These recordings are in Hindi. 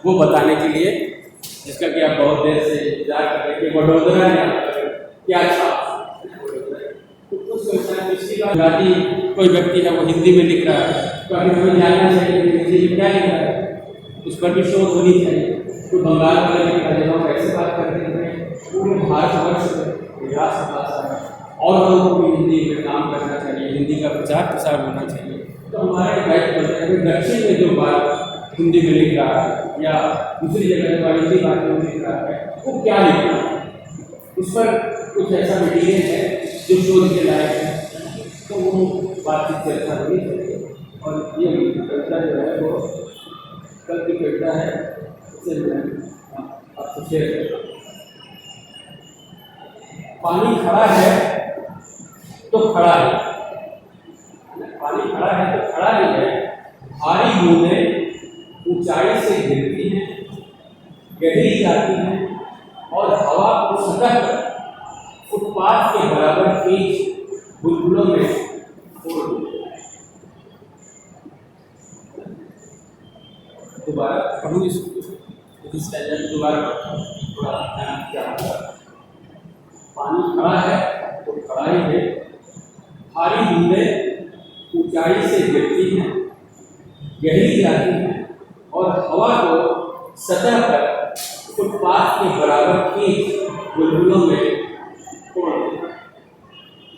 वो बताने के लिए, जिसका कि आप बहुत देर से इंतजार कर रहे थे, वडोदरा ने क्या था। गुजराती कोई व्यक्ति है वो हिंदी में लिख रहा है, तो अभी हमें जानना चाहिए कि हिंदी में क्या लिख रहा है, उस पर भी शोध होनी चाहिए। तो बंगाल वाले लिख रहा है, जब हम ऐसे बात करते हैं पूरे भारतवर्ष में इतिहास की भाषा है और लोगों को भी हिंदी में काम करना चाहिए, हिंदी का प्रचार प्रसार होना चाहिए। तो हमारे दायित्व बनता है कि दक्षिण में जो बात हिंदी में लिख रहा है या दूसरी जगह जो हिंदी बात में लिख रहा है वो क्या लिख रहा है, उस पर कुछ ऐसा मटीरियल है जो शोध के लायक है, तो वो बातचीत चर्चा होनी चाहिए। और ये कविता जो है वो कल की कविता है, उससे मैं आपको शेयर करता हूँ। पानी खड़ा है तो खड़ा है, पानी खड़ा है तो खड़ा ही है, भारी बूंदें ऊंचाई से गिरती हैं, गहरी जाती हैं और हवा को सतह पर फुटपाथ के बराबर तेज बुलबुलों में छोड़ देती है। दोबारा पढ़ूँ दोबारा थोड़ा क्या होगा। पानी खड़ा है तो खड़ा ही है, भारी बूंदें ऊंचाई से गिरती हैं, गहरी जाती हैं और हवा को सतह पर फुटपाथ के बराबर तेज बुलबुलों में छोड़ देती है।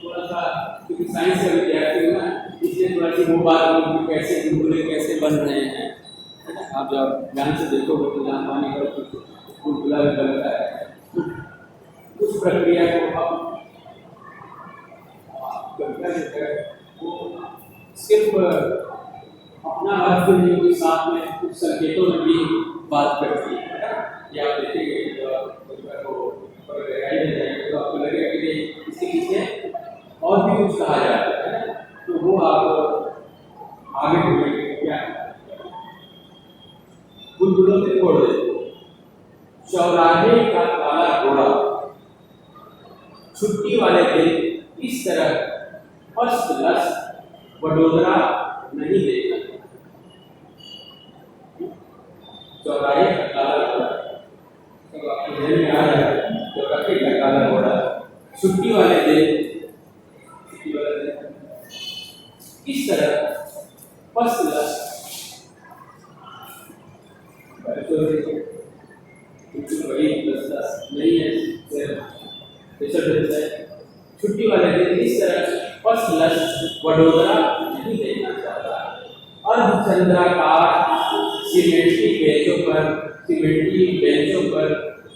थोड़ा सा क्योंकि साइंस का विद्यार्थी हूँ ना, इसलिए थोड़ा सी वो बात कैसे बुलबुले कैसे बन रहे हैं, आप जब ध्यान से देखोगे तो जान पाने का बुलबुला भी बनता है। उस प्रक्रिया को हम कविता जो है वो सिर्फ अपना अर्थ नहीं के साथ में कुछ संकेतों में भी बात करती है। ये आप देखेंगे तो आपको लगेगा कि इसके पीछे और भी कुछ कहा जाता है, तो वो आप आगे बढ़ेंगे। क्या बुलबुलों में छोड़ देते, चौराहे का काला घोड़ा छुट्टी वाले दिन इस तरह फर्स्ट क्लास वडोदरा नहीं देखा। चौराहे का काला घोड़ा तो आपके ध्यान में आ रहा है, चौराहे का काला घोड़ा छुट्टी वाले दिन इस तरह फर्स्ट क्लास नहीं है, छुट्टी वाले दिन इस तरह फर्स्ट क्लास वडोदरा नहीं देखना चाहता। अर्धचंद्राकार सीमेंटी बेंचों पर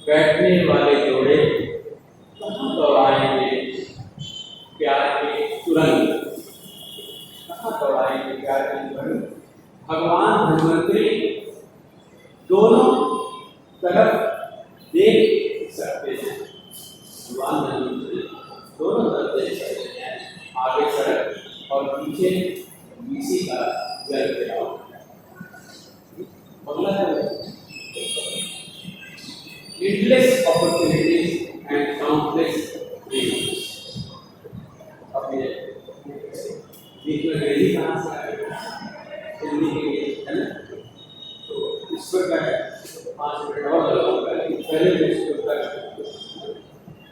बैठने वाले जोड़े कहाँ दौड़ाएंगे प्यार के सुरंग, कहाँ दौड़ाएंगे प्यार के सुरंग। भगवान धन्वंतरी दोनों तरफ देख सकते हैं, भगवान धन्वंतरी दोनों तरफ देख सकते हैं, आगे सड़क और पीछे बीसी का जल गिरा। अगला है endless opportunities and countless dreams। अब ये बीच में अंग्रेजी कहाँ से आएगा, हिंदी के लिए है ना, तो इस पर क्या है 5 मिनट और लगाऊंगा। पहले मैं इसके ऊपर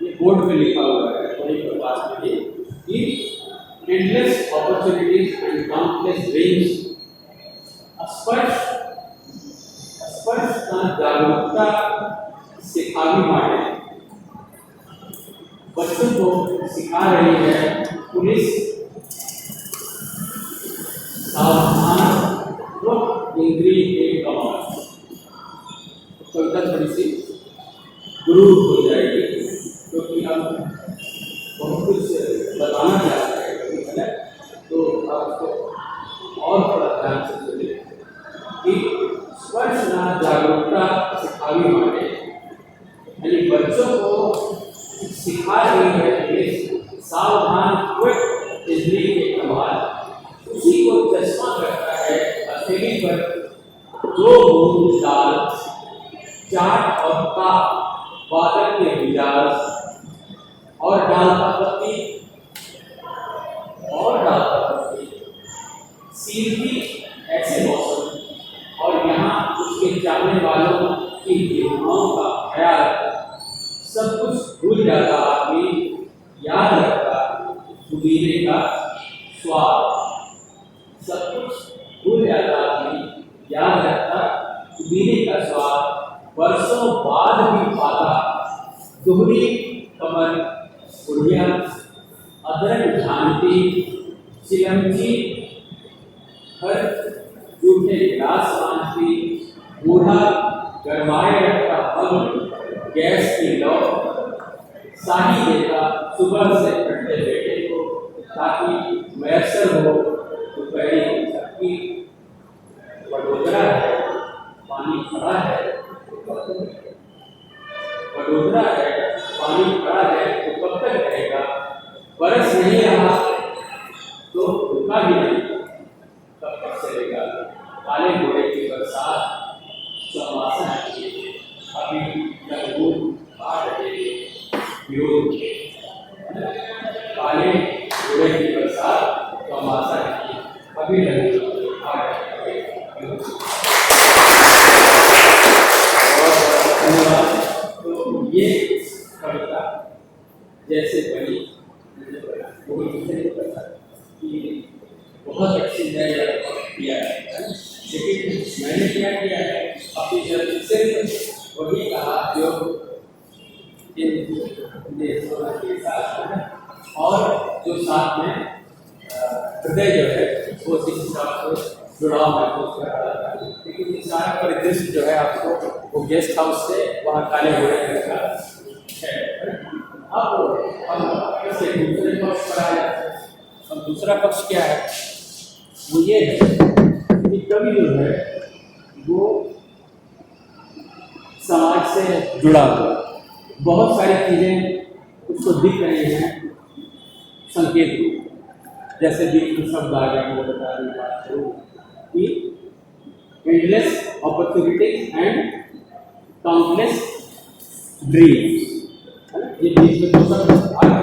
ये बोर्ड पे लिखा हुआ है, वहीं पर पास में कि endless opportunities and countless dreams। स्पर्श जागरूकता सिखावी माटे बच्चों को सिखा रही है पुलिस, सावधान वक्त इंद्रिय के कमाल। कविता थोड़ी सी गुरु हो जाएगी क्योंकि हम बहुत कुछ बताना चाहते हैं, तो आपको और थोड़ा ध्यान से सुनिए कि स्पर्श ना जागरूकता सिखावी माटे, यानी बच्चों को सिखा रही है सावधान क्विक इंद्रिय के कमाल। उसी को चश्मा करता है हथेली पर दो बूंद डाल, चाट और का बादल के मिजाज और डालता पत्ती सीधी ऐसे मौसम और यहाँ उसके चाहने वालों पुदीने का स्वाद। सब कुछ भूल जाता आदमी, याद रखता पुदीने का स्वाद, वर्षों बाद भी पाता। दोहरी कमर बुढ़िया, अदरक झांकती चिलमची, हर जूठे गिलास मांगती। बूढ़ा गरमाए रखता मग गैस की लौ, शाही देता सुबह से ठंडे बेटे को, ताकि मैसर हो दोपहरी की सब्जी। वडोदरा है पानी खड़ा है, वडोदरा है पानी खड़ा है तो कब तक रहेगा। बरस नहीं रहा तो रुका भी नहीं, कब तक चलेगा। काले घोड़े की बरसात चौमासा है, अभी लगभग आ रहे विरोध। काले घोड़े की बरसात चौमासा है, अभी लगभग आ रहे विरोध। तो ये कविता जैसे बनी वो कि बहुत अच्छी किया है, लेकिन मैंने क्या किया है अपनी जब सिर्फ वही कहा जो के साथ है, और जो साथ में हृदय जो है वो इस हिसाब से जुड़ाव महसूस कर रहा था। लेकिन ये सारा परिदृश्य जो है आपको वो गेस्ट हाउस से वहाँ काले घोड़े का है। अब हम इससे दूसरे पक्ष पर आए। अब दूसरा पक्ष क्या है, वो ये है कि कवि जो है वो समाज से जुड़ा हुआ, बहुत सारी चीज़ें उसको दिख रही हैं संकेत रूप, जैसे बीच में शब्द आ गए वो बता रही बात करूँ कि endless opportunities and countless dreams, ये बीच में दो शब्द आ गए।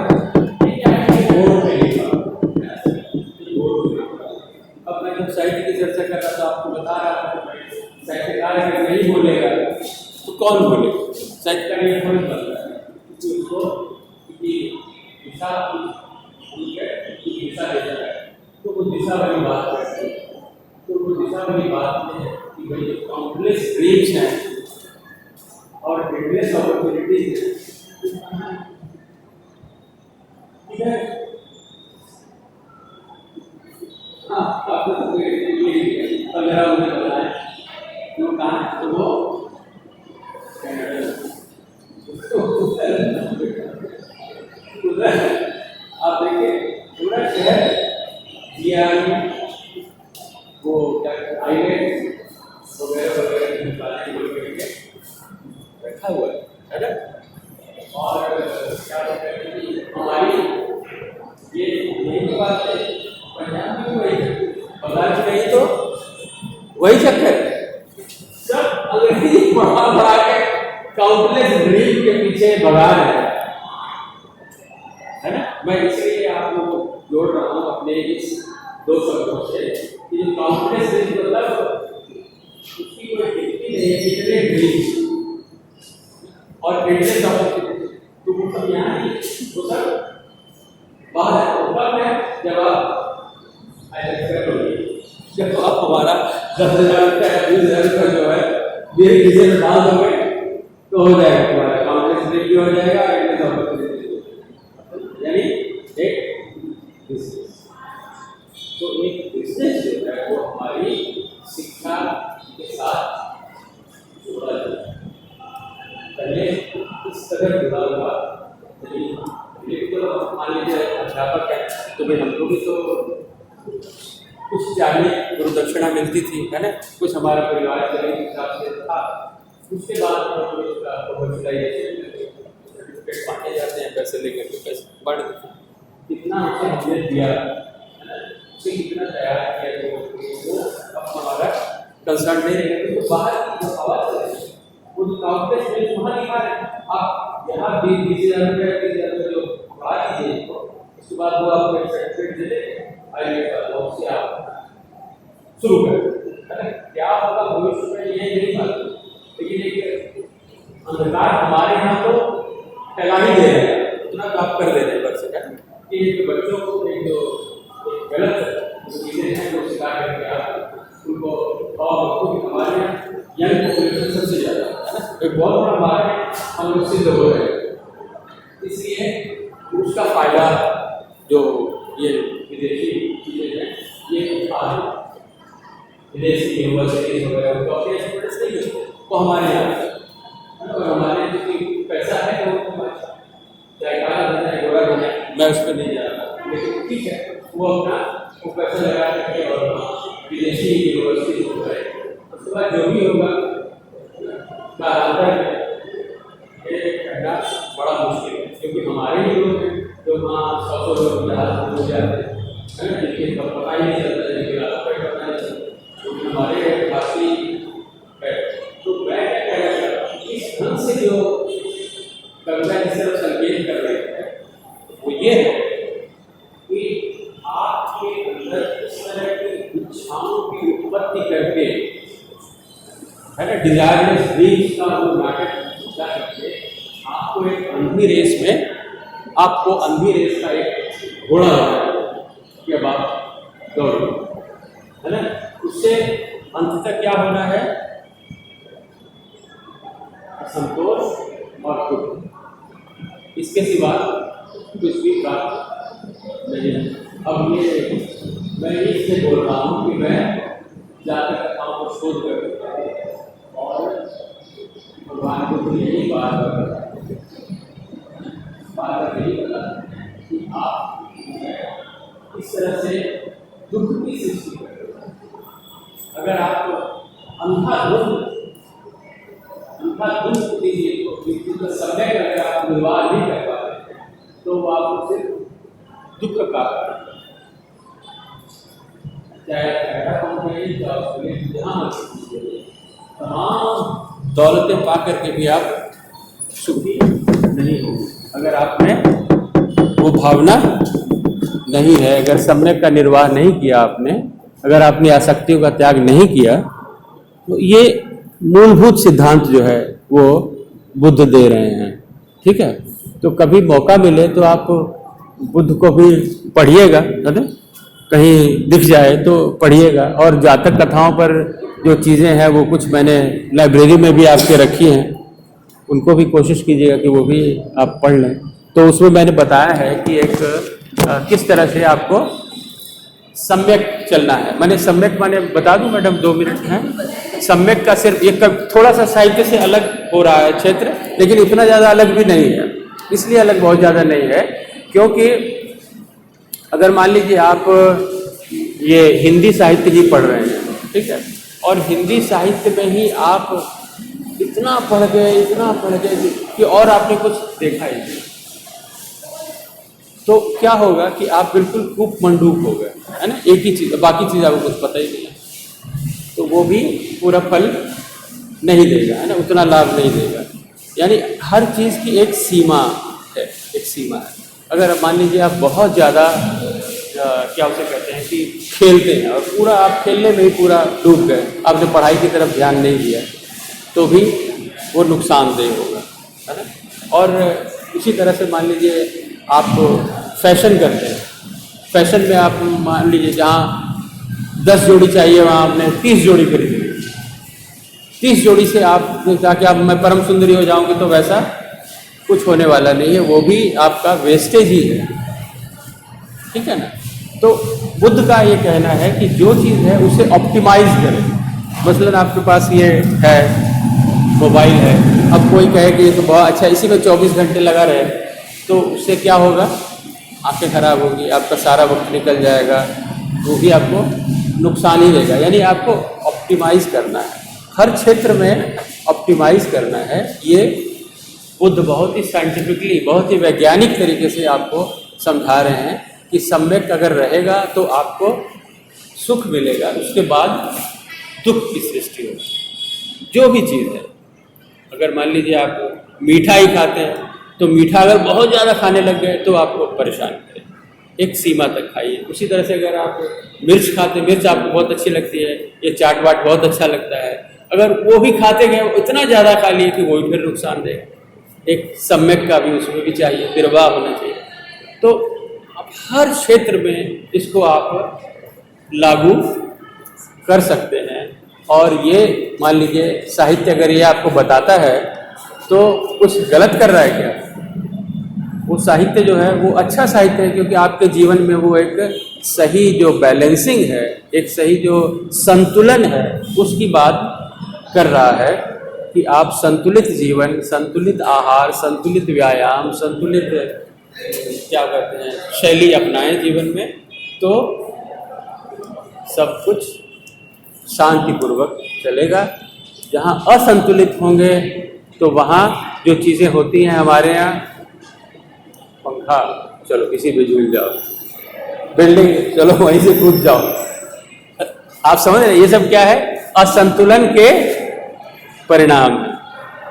अब मैं जब साहित्य की चर्चा कर रहा था आपको बता रहा था साहित्यकार अगर नहीं बोलेगा तो कौन बोलेगा। साहित्यकार ये थोड़ी बन रहा है कि उसको दिशा देता है, तो वो दिशा वाली बात करती है। तो वो दिशा वाली बात में कि भाई काउंटलेस ड्रीम्स हैं और एंडलेस अपॉर्चुनिटीज हैं। हाँ, आपको पंद्रह उन्हें बताया जो कहा तो वो उधर आप देखिए पूरा शहर वो क्या आईलैंड वगैरह वगैरह रखा हुआ है ना। और क्या कहते हैं हमारी ये यही बात है, पंजाब में वही बंगाल में नहीं तो वही चक्कर सब अंग्रेजी पढ़ा पढ़ा के काउंटलेस ड्रीम के पीछे भगा रहे हैं, है ना। मैं इसलिए आपको जोड़ रहा हूँ अपने इस दो शब्दों से कि जो काउंटलेस ड्रीम मतलब उसकी कोई गिनती नहीं है कितने ड्रीम और एंडलेस अपॉर्चुनिटी, तो वो सब यहाँ नहीं, वो सब बाहर है। जब आप जब आप हमारा 10,000 का 20,000 का जो है मेरे किसी में डाल दोगे तो हो जाएगा तुम्हारा काउंटलेस ड्रीम भी हो जाएगा, एंडलेस अपॉर्चुनिटी यानी एक बिजनेस। तो एक बिजनेस जो है वो हमारी शिक्षा के साथ जुड़ा है। पहले इस तरह जुड़ा हुआ तो मान लीजिए अध्यापक है तो भाई हमको भी तो कुछ चाहिए, गुरु दक्षिणा मिलती थी, है ना। कुछ हमारा परिवार के हिसाब से था। उसके बाद सर्टिफिकेट बांटे जाते हैं, पैसे लेकर के पैसे बढ़ कितना उसे हमने दिया, उसे कितना तैयार किया वो अब हमारा कंसर्न नहीं रहेगा। तो बाहर की जो आवाज़ है वो जो काउंटलेस ड्रीम्स वहाँ नहीं आ रहे। आप यहाँ 20,000 रुपये 30,000 जो बढ़ा दीजिए उसके बाद वो आपको एक सर्टिफिकेट दे देंगे, से आप शुरू करें। क्या होगा भविष्य में ये नहीं बात, लेकिन एक अंधकार हमारे यहाँ तो फैला ही दे रहे हैं, उतना तो आप कर दे रहे हैं बच्चे का कि बच्चों को सिद्ध हो रहे हैं। इसलिए उसका फायदा जो ये विदेशी चीज़ें हैं ये विदेशी यूनिवर्सिटीज वगैरह तो अपने स्टूडेंट्स नहीं होते, वो हमारे यहाँ और हमारे जो पैसा है वो चाहे काला हो चाहे गोरा हो जाए, मैं उस पर नहीं जा रहा, लेकिन ठीक है वो अपना वो पैसा लगा करके और विदेशी यूनिवर्सिटी हो गए, उसके बाद जो भी होगा कालांतर करना बड़ा मुश्किल है, क्योंकि हमारे ही लोग हैं जो वहाँ 100 लोग हो जाते हैं ना, जिनके पता ही नहीं चलता, जिनके पता नहीं चलता, हमारे भारतीय है। तो मैं क्या कह रहा था, इस ढंग से जो कविता की तरफ संकेत कर रहे हैं वो ये है कि आपके अंदर इस तरह की इच्छाओं की उत्पत्ति करके है ना, डिजायरलेस ड्रीम्स का वो नाटक करके आपको एक अंधी रेस में, आपको अंधी रेस का एक घोड़ा कि अब आप दौड़ो, है ना, उससे अंततः क्या होना है, असंतोष और दुख, इसके सिवा कुछ भी प्राप्त नहीं है। अब ये मैं इससे बोल रहा हूँ कि मैं जाकर कथाओं को शोध कर और भगवान को तो यही बात नहीं पता कि आप इस तरह से दुख की सृष्टि करते हैं। अगर आप अंधाधुंध दीजिए तो समय अगर आप निर्वाह नहीं कर पाते तो वो आपको सिर्फ दुख का चाहे तमाम दौलतें पा करके भी आप सुखी नहीं होंगे अगर आप में वो भावना नहीं है, अगर सम्यक का निर्वाह नहीं किया आपने, अगर आपने आसक्तियों का त्याग नहीं किया, तो ये मूलभूत सिद्धांत जो है वो बुद्ध दे रहे हैं। ठीक है, तो कभी मौका मिले तो आप बुद्ध को भी पढ़िएगा, है ना, कहीं दिख जाए तो पढ़िएगा, और जातक कथाओं पर जो चीज़ें हैं वो कुछ मैंने लाइब्रेरी में भी आपके रखी हैं, उनको भी कोशिश कीजिएगा कि वो भी आप पढ़ लें। तो उसमें मैंने बताया है कि एक किस तरह से आपको सम्यक चलना है। मैंने सम्यक माने बता दूं मैडम, 2 मिनट हैं। सम्यक का सिर्फ एक थोड़ा सा साहित्य से अलग हो रहा है क्षेत्र, लेकिन इतना ज़्यादा अलग भी नहीं है। इसलिए अलग बहुत ज़्यादा नहीं है क्योंकि अगर मान लीजिए आप ये हिंदी साहित्य ही पढ़ रहे हैं, ठीक है, और हिंदी साहित्य में ही आप इतना पढ़ गए कि और आपने कुछ देखा ही नहीं, तो क्या होगा कि आप बिल्कुल कूप मंडूक हो गए, है ना, एक ही चीज़, बाकी चीज़ आपको कुछ पता ही नहीं है, तो वो भी पूरा फल नहीं देगा, है ना, उतना लाभ नहीं देगा। यानी हर चीज़ की एक सीमा है, एक सीमा है। अगर मान लीजिए आप बहुत ज़्यादा क्या उसे कहते हैं कि खेलते हैं और पूरा आप खेलने में ही पूरा डूब गए, आपने पढ़ाई की तरफ ध्यान नहीं दिया, तो भी वो नुकसानदेह होगा, है ना। और इसी तरह से मान लीजिए आप फैशन करते हैं, फैशन में आप मान लीजिए जहाँ 10 जोड़ी चाहिए वहाँ आपने 30 जोड़ी खरीद ली, 30 जोड़ी से आप जाके आप मैं परम सुंदरी हो जाऊंगी, तो वैसा कुछ होने वाला नहीं है, वो भी आपका वेस्टेज ही है, ठीक है ना। तो बुद्ध का ये कहना है कि जो चीज़ है उसे ऑप्टिमाइज करें। मसलन आपके पास ये है मोबाइल है, अब कोई कहे कि ये तो बहुत अच्छा, इसी में 24 घंटे लगा रहे, तो उससे क्या होगा, आंखें खराब होगी, आपका सारा वक्त निकल जाएगा, वो भी आपको नुकसान ही देगा। यानी आपको ऑप्टिमाइज करना है, हर क्षेत्र में ऑप्टिमाइज करना है। ये बुद्ध बहुत ही साइंटिफिकली, बहुत ही वैज्ञानिक तरीके से आपको समझा रहे हैं कि सम्यक अगर रहेगा तो आपको सुख मिलेगा, उसके बाद दुख की सृष्टि होगी। जो भी चीज़ है, अगर मान लीजिए आप मीठा ही खाते हैं, तो मीठा अगर बहुत ज़्यादा खाने लग गए तो आपको परेशान करें, एक सीमा तक खाइए। उसी तरह से अगर आप मिर्च खाते हैं, मिर्च आपको बहुत अच्छी लगती है, ये चाट वाट बहुत अच्छा लगता है, अगर वो भी खाते गए इतना ज़्यादा खा लिए कि वो भी फिर नुकसान देगा। एक सम्यक का भी उसमें भी चाहिए, निर्वाह होना चाहिए। तो आप हर क्षेत्र में इसको आप लागू कर सकते हैं। और ये मान लीजिए साहित्य अगर ये आपको बताता है तो कुछ गलत कर रहा है क्या? वो साहित्य जो है वो अच्छा साहित्य है, क्योंकि आपके जीवन में वो एक सही जो बैलेंसिंग है, एक सही जो संतुलन है, उसकी बात कर रहा है कि आप संतुलित जीवन, संतुलित आहार, संतुलित व्यायाम, संतुलित क्या कहते हैं शैली अपनाएं जीवन में, तो सब कुछ शांतिपूर्वक चलेगा। जहाँ असंतुलित होंगे तो वहाँ जो चीज़ें होती हैं हमारे यहाँ, पंखा चलो किसी भी झूल जाओ, बिल्डिंग चलो वहीं से कूद जाओ, आप समझ रहे हैं ये सब क्या है? असंतुलन के परिणाम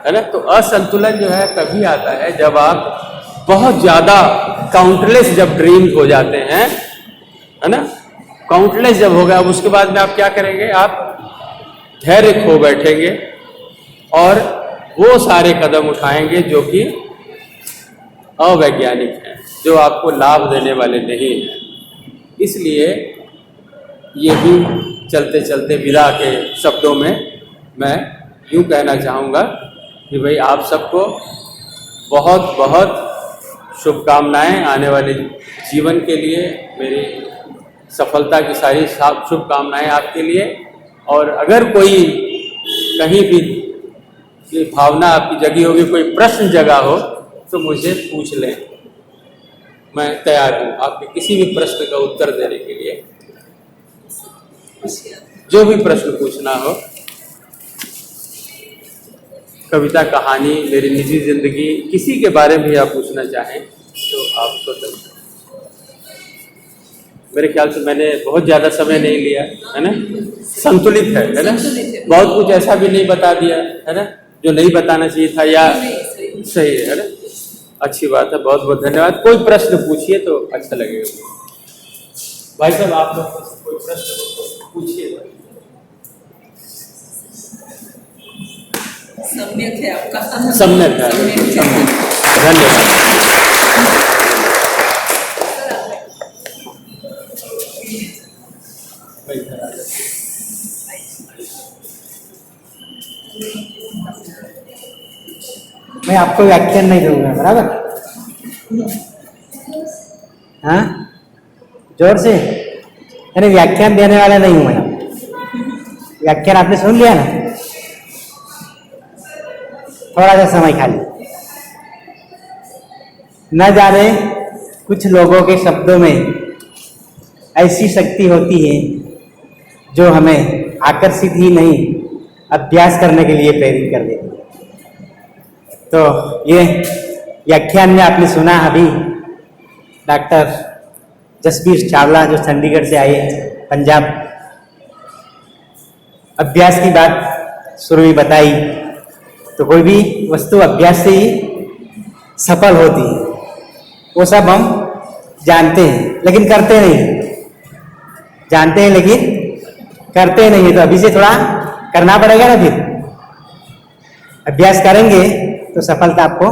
है ना। तो असंतुलन जो है तभी आता है जब आप बहुत ज़्यादा काउंटलेस जब ड्रीम्स हो जाते हैं, है ना। काउंटलेस जब होगा, अब उसके बाद में आप क्या करेंगे? आप धैर्य खो बैठेंगे और वो सारे कदम उठाएंगे जो कि अवैज्ञानिक हैं, जो आपको लाभ देने वाले नहीं हैं। इसलिए ये भी चलते चलते विदा के शब्दों में मैं यूँ कहना चाहूँगा कि भाई आप सबको बहुत बहुत शुभकामनाएं आने वाले जीवन के लिए, मेरी सफलता की सारी शुभकामनाएं आपके लिए। और अगर कोई कहीं भी ये भावना आपकी जगी होगी, कोई प्रश्न जगा हो, तो मुझे पूछ लें, मैं तैयार हूँ आपके किसी भी प्रश्न का उत्तर देने के लिए। जो भी प्रश्न पूछना हो, कविता, कहानी, मेरी निजी जिंदगी, किसी के बारे में आप पूछना चाहें तो आप स्वतंत्र। मेरे ख्याल से मैंने बहुत ज़्यादा समय नहीं लिया, है ना। संतुलित है ना। बहुत कुछ ऐसा भी नहीं बता दिया, है ना, जो नहीं बताना चाहिए था, या सही है ना। अच्छी बात है, बहुत बहुत धन्यवाद। कोई प्रश्न पूछिए तो अच्छा लगेगा। भाई साहब आप लोग कोई प्रश्न पूछिए। सम्यक है आपका। सम्यक है, धन्यवाद। मैं आपको व्याख्यान नहीं दूंगा, बराबर? हाँ, जोर से। अरे व्याख्यान देने वाला नहीं हूं मैं। व्याख्यान आपने सुन लिया ना, थोड़ा सा समय खाली। न जाने कुछ लोगों के शब्दों में ऐसी शक्ति होती है जो हमें आकर्षित ही नहीं, अभ्यास करने के लिए प्रेरित कर देती है। तो ये व्याख्यान में आपने सुना अभी डॉक्टर जसबीर चावला जो चंडीगढ़ से आए, पंजाब, अभ्यास की बात शुरू में बताई। तो कोई भी वस्तु अभ्यास से ही सफल होती है, वो सब हम जानते हैं लेकिन करते नहीं। जानते हैं लेकिन करते नहीं है, तो अभी से थोड़ा करना पड़ेगा ना। फिर अभ्यास करेंगे तो सफलता आपको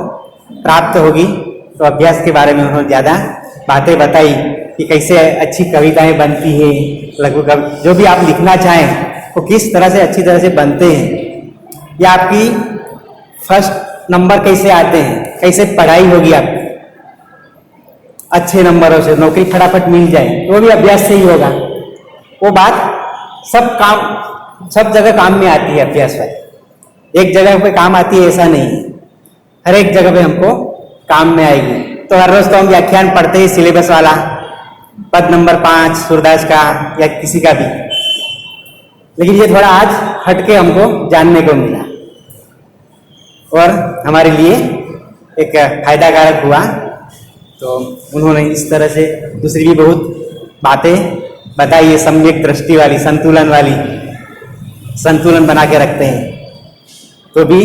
प्राप्त होगी। तो अभ्यास के बारे में उन्होंने ज़्यादा बातें बताई कि कैसे अच्छी कविताएं बनती हैं, लगभग जो भी आप लिखना चाहें वो किस तरह से अच्छी तरह से बनते हैं, या आपकी फर्स्ट नंबर कैसे आते हैं, कैसे पढ़ाई होगी आपकी अच्छे नंबरों से, नौकरी फटाफट मिल जाए, तो वो भी अभ्यास से ही होगा। वो बात सब जगह काम में आती है। अभ्यास वाली एक जगह पे काम आती है ऐसा नहीं है, हर एक जगह पे हमको काम में आएगी। तो हर रोज तो हम व्याख्यान पढ़ते ही सिलेबस वाला, पद नंबर 5 सूरदास का या किसी का भी, लेकिन ये थोड़ा आज हटके हमको जानने को मिला और हमारे लिए एक फायदाकारक हुआ। तो उन्होंने इस तरह से दूसरी भी बहुत बातें बताई है, सम्यक दृष्टि वाली, संतुलन वाली, संतुलन बना के रखते हैं तो भी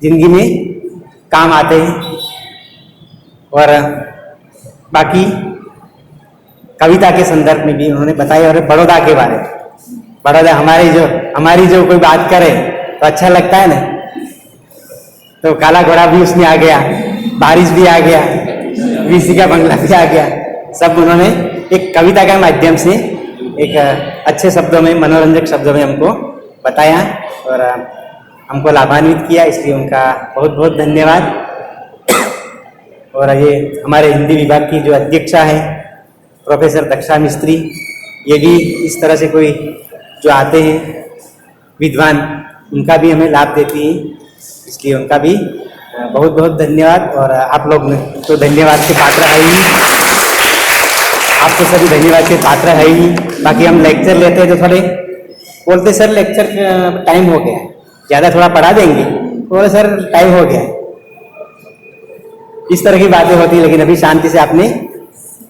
जिंदगी में काम आते हैं। और बाकी कविता के संदर्भ में भी उन्होंने बताया। और बड़ौदा के बारे में, बड़ौदा हमारी जो कोई बात करे तो अच्छा लगता है ना। तो काला घोड़ा भी उसमें आ गया, बारिश भी आ गया, वीसी का बंगला भी आ गया। सब उन्होंने एक कविता के माध्यम से एक अच्छे शब्दों में, मनोरंजक शब्दों में हमको बताया। और हमको लाभान्वित किया, इसलिए उनका बहुत बहुत धन्यवाद। और ये हमारे हिंदी विभाग की जो अध्यक्षा है प्रोफेसर दक्षा मिस्त्री, ये भी इस तरह से कोई जो आते हैं विद्वान, उनका भी हमें लाभ देती है, इसलिए उनका भी बहुत बहुत धन्यवाद। और आप लोग तो धन्यवाद के पात्र है ही, आप तो सभी धन्यवाद के पात्र है ही। बाकी हम लेक्चर लेते हैं तो थोड़े बोलते सर लेक्चर टाइम हो गया, ज़्यादा थोड़ा पढ़ा देंगे, बोले सर टाइम हो गया, इस तरह की बातें होती है। लेकिन अभी शांति से आपने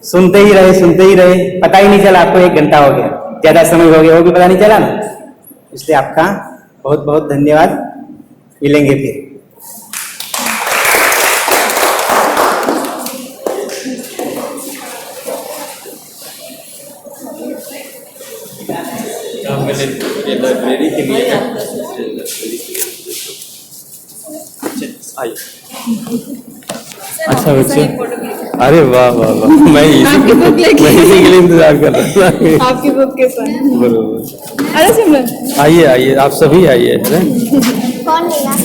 सुनते ही रहे, पता ही नहीं चला आपको 1 घंटा हो गया, ज़्यादा समय हो गया वो भी पता नहीं चला ना। इसलिए आपका बहुत बहुत धन्यवाद। मिलेंगे फिर। लाइब्रेरी के लिए अच्छा बच्चे, अरे वाह वाह वाह, मैं इसी के लिए इंतजार कर रहा था। आपकी बुक के साथ बरोबर। अरे सिमरन आइए आइए, आप सभी आइए। है कौन लेगा?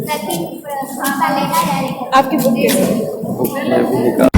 मैं भी लेगा। आपकी बुक के साथ मैं भी निकाल